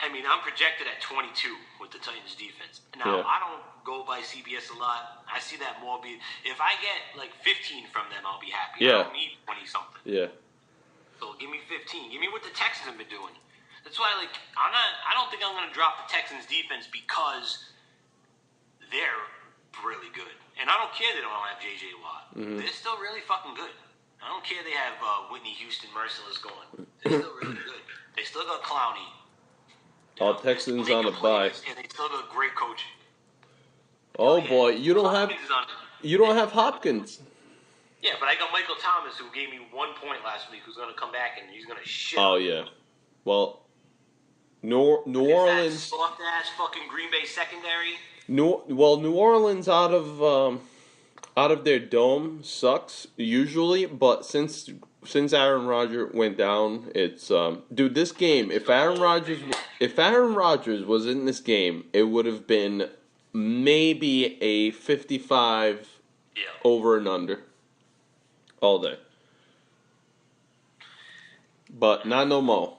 I mean, I'm projected at 22 with the Titans defense. Now, I don't go by CBS a lot. I see that more if I get like 15 from them, I'll be happy. Yeah. I don't need 20 something. Yeah. So give me 15. Give me what the Texans have been doing. That's why, I don't think I'm going to drop the Texans defense because they're really good. And I don't care they don't have J.J. Watt. Mm-hmm. They're still really fucking good. I don't care they have Whitney Houston Merciless going. They're still really good. They still got Clowney. All Texans on a bye. And they still got great coaching. Oh boy, you don't have Hopkins. Yeah, but I got Michael Thomas, who gave me 1 point last week, who's going to come back and he's going to shit. Oh yeah, well, New Orleans, soft ass fucking Green Bay secondary. New Orleans out of their dome sucks usually, but since Aaron Rodgers went down, it's dude. This game, if Aaron Rodgers was in this game, it would have been maybe a 55 over and under all day. But not no more.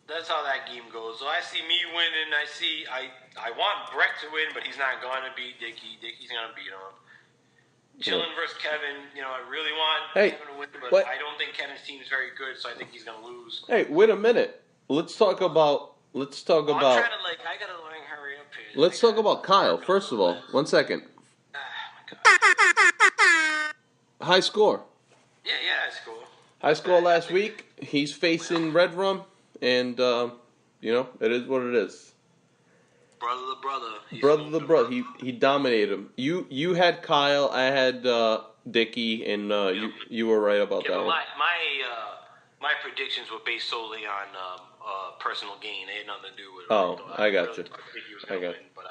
That's how that game goes. So I see me winning. I want Brett to win, but he's not going to beat Dickie. Dickie's going to beat him. Chillin versus Kevin. I really want Kevin to win, but I don't think Kevin's team is very good, so I think he's going to lose. Hey, wait a minute. Let's talk about. I'm trying to I gotta hurry up here. Let's talk about Kyle. First of all, 1 second. Oh my God. High score. Yeah, high score. High score last week. He's facing Red Rum, and it is what it is. Brother the brother. He dominated him. You had Kyle. I had Dickie, and you were right about that one. My predictions were based solely on personal gain. They had nothing to do with. I got you. But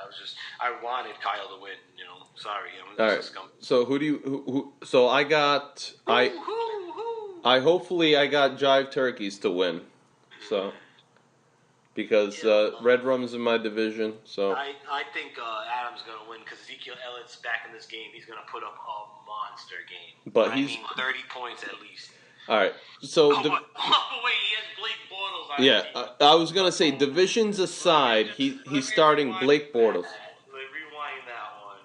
I wanted Kyle to win. Sorry. All right. So who? So I got I hopefully I got Jive Turkeys to win. So. Because Red Rum's in my division, so I think Adam's going to win because Ezekiel Elliott's back in this game. He's going to put up a monster game. But he's 30 points at least. All right. So wait, he has Blake Bortles on his team. I was going to say divisions aside, he's starting Blake Bortles. Rewind that one.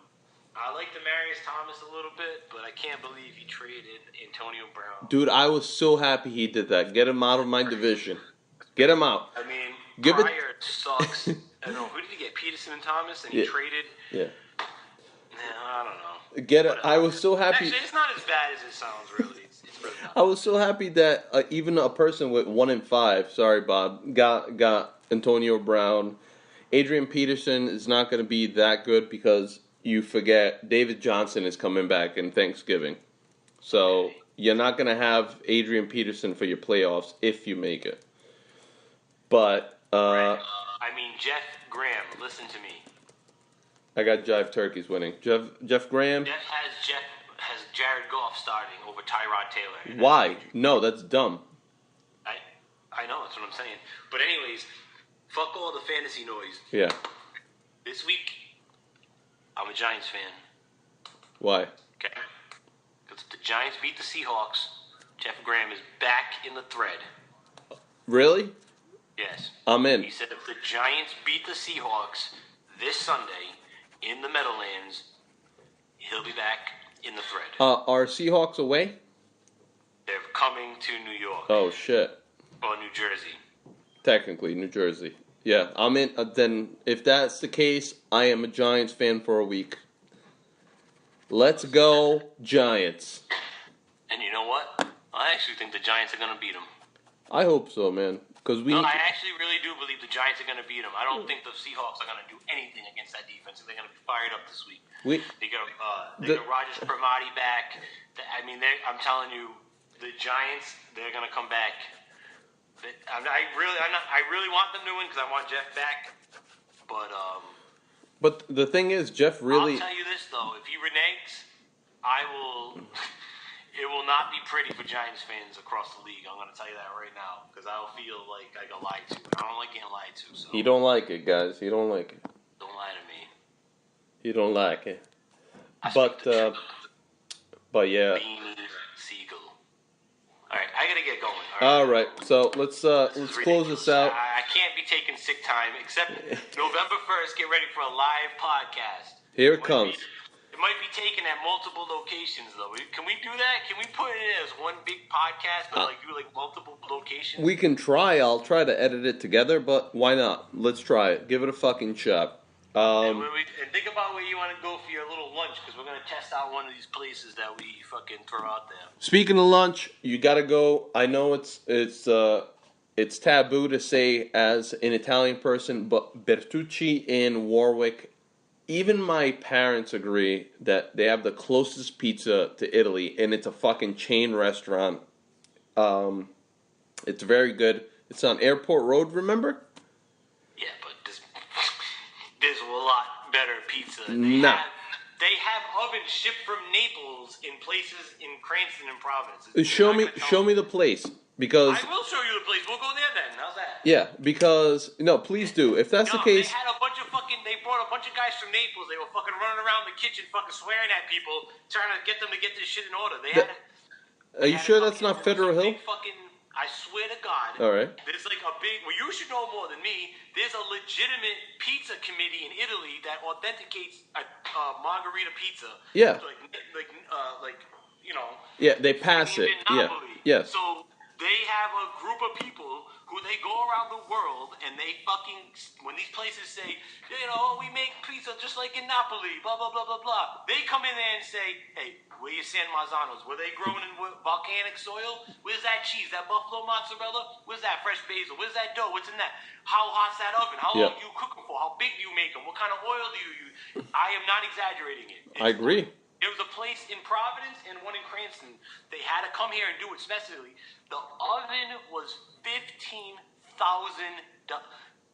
I like Demaryius Thomas a little bit, but I can't believe he traded Antonio Brown. Dude, I was so happy he did that. Get him out of my division. Get him out. I mean. Pryor sucks. I don't know. Who did he get? Peterson and Thomas, and he traded. Yeah. I don't know. I was so happy. Actually, it's not as bad as it sounds. Really, it's really not. I was so happy that even a person with 1 and 5, sorry Bob, got Antonio Brown. Adrian Peterson is not going to be that good because you forget David Johnson is coming back in Thanksgiving, so you're not going to have Adrian Peterson for your playoffs if you make it. But Jeff Graham, listen to me. I got Jive Turkeys winning. Jeff Graham. Jeff has Jared Goff starting over Tyrod Taylor. Why? No, that's dumb. I know, that's what I'm saying. But anyways, fuck all the fantasy noise. Yeah. This week, I'm a Giants fan. Why? Okay. Because if the Giants beat the Seahawks, Jeff Graham is back in the thread. Really? Yes. I'm in. He said if the Giants beat the Seahawks this Sunday in the Meadowlands, he'll be back in the thread. Are Seahawks away? They're coming to New York. Oh, shit. Or New Jersey. Technically, New Jersey. Yeah, I'm in. Then, if that's the case, I am a Giants fan for a week. Let's go, Giants. And you know what? I actually think the Giants are going to beat them. I hope so, man. No, I actually really do believe the Giants are going to beat them. I don't think the Seahawks are going to do anything against that defense. They're going to be fired up this week. They got Rogers Permati back. I mean, I'm telling you, the Giants, they're going to come back. I really want them to win because I want Jeff back. But the thing is, Jeff really. I'll tell you this though: if he reneges, I will. It will not be pretty for Giants fans across the league. I'm going to tell you that right now because I'll feel like I got lied to. I don't like getting lied to. So. You don't like it, guys. You don't like it. Don't lie to me. You don't like it. But yeah. Beanie Siegel. All right, I got to get going. All right. So let's close this out. I can't be taking sick time except November 1st. Get ready for a live podcast. Here it comes. It might be taken at multiple locations, though. Can we do that? Can we put it as one big podcast, but do multiple locations? We can try. I'll try to edit it together, but why not? Let's try it. Give it a fucking shot. And think about where you want to go for your little lunch, because we're going to test out one of these places that we fucking throw out there. Speaking of lunch, you got to go. I know it's taboo to say as an Italian person, but Bertucci in Warwick. Even my parents agree that they have the closest pizza to Italy, and it's a fucking chain restaurant. It's very good. It's on Airport Road, remember? Yeah, but there's a lot better pizza. They have ovens shipped from Naples in places in Cranston and Providence. Show me the place. Because I will show you the place. We'll go there then. How's that? Yeah, because no, please do. If that's the case, they brought a bunch of guys from Naples. They were fucking running around the kitchen, fucking swearing at people, trying to get them to get this shit in order. Are you sure that's not Federal Hill? I swear to God. All right. There's like a big. Well, you should know more than me. There's a legitimate pizza committee in Italy that authenticates a margarita pizza. Yeah. Like you know. Yeah, they pass it. Yeah. Yes. So. They have a group of people who they go around the world and they fucking, when these places say, we make pizza just like in Napoli, blah, blah, blah, blah, blah. They come in there and say, hey, where your San Marzanos? Were they grown in volcanic soil? Where's that cheese? That buffalo mozzarella? Where's that fresh basil? Where's that dough? What's in that? How hot's that oven? How long do you cook them for? How big do you make them? What kind of oil do you use? I am not exaggerating it. I agree. There was a place in Providence and one in Cranston. They had to come here and do it specially. The oven was $15,000.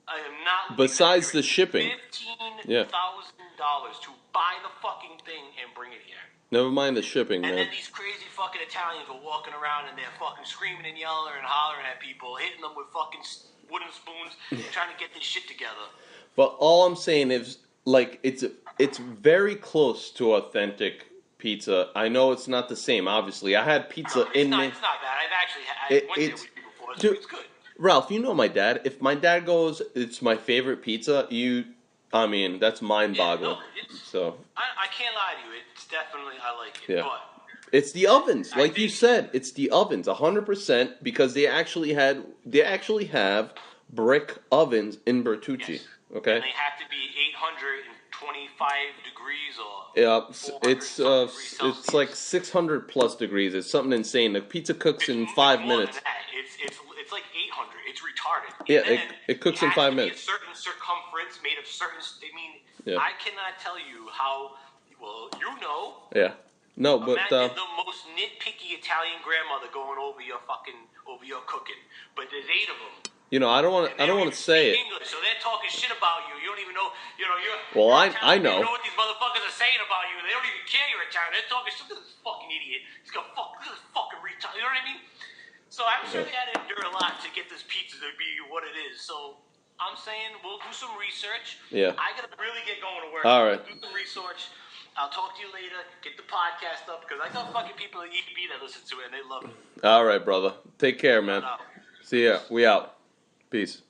I am not. Besides the shipping. $15,000 to buy the fucking thing and bring it here. Never mind the shipping, man. And then these crazy fucking Italians were walking around and they're fucking screaming and yelling and hollering at people, hitting them with fucking wooden spoons, trying to get this shit together. But all I'm saying is, it's very close to authentic pizza. I know it's not the same, obviously. I had pizza It's not bad. I've actually went there with you before, so it's good. Ralph, you know my dad. If my dad goes, it's my favorite pizza, that's mind-boggling. I can't lie to you. It's definitely, I like it. Yeah. But it's the ovens, like you said. It's the ovens, 100%, because they actually have brick ovens in Bertucci. Yes. Okay. And they have to be 825 degrees or. Yeah, it's like 600 plus degrees. It's something insane. The pizza cooks in 5 minutes. Than that. It's like 800. It's retarded. Yeah, it cooks in 5 minutes. A certain circumference made of certain. Yeah. I cannot tell you how. Well, you know. Yeah. No, but imagine the most nitpicky Italian grandmother going over your cooking. But there's 8 of them. I don't want to say it. English, so they're talking shit about you. You don't even know. You're. Well, I know. You know what these motherfuckers are saying about you. They don't even care you're Italian. They're talking shit to this fucking idiot. He's gonna look at this fucking retard. You know what I mean? So I'm sure they had to endure a lot to get this pizza to be what it is. So I'm saying we'll do some research. Yeah. I gotta really get going to work. All right. Do some research. I'll talk to you later. Get the podcast up because I got fucking people at EB that listen to it and they love it. All right, brother. Take care, man. See ya. We out. Peace.